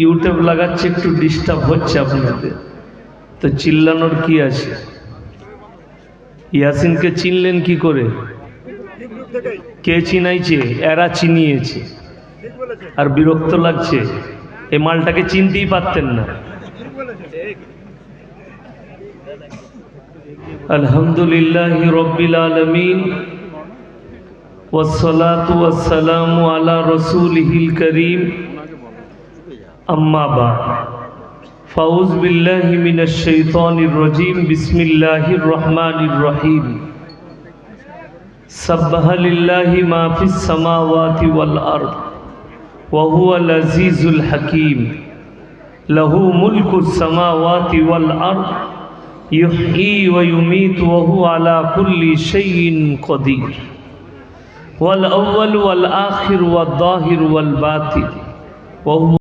YouTube লাগাচ্ছে, একটু disturb হচ্ছে আপনাদের, তো চিল্লানোর কি আছে? ইয়াসিনকে চিনলেন কি করে? কে চিনাইছে? এরা চিনিয়েছে। আর বিরক্ত লাগছে, এই মালটাকে চিনতেই পারতেন না। আলহামদুলিল্লাহি রাব্বিল আলামিন ওয়াসসালাতু ওয়াসসালামু আলা রাসূলিহিল কারীম, আম্মা বা'দ। ফাউযু বিল্লাহি মিনাশ শাইতানির রাজীম। বিসমিল্লাহির রহমানির রহিম। সাব্বাহা লিল্লাহি মা ফিস সামাওয়াতি ওয়াল আরদ ওয়া হুয়াল আজিজুল হাকীম। লাহু মুলকুস সামাওয়াতি ওয়াল আরদ ইউহয়ী ওয়া ইউমীতু ওয়া হুয়া আলা কুল্লি শাইইন কাদির। ওয়াল আউয়ালু ওয়াল আখিরু ওয়াদ যাহিরু ওয়াল বাতিন ওয়া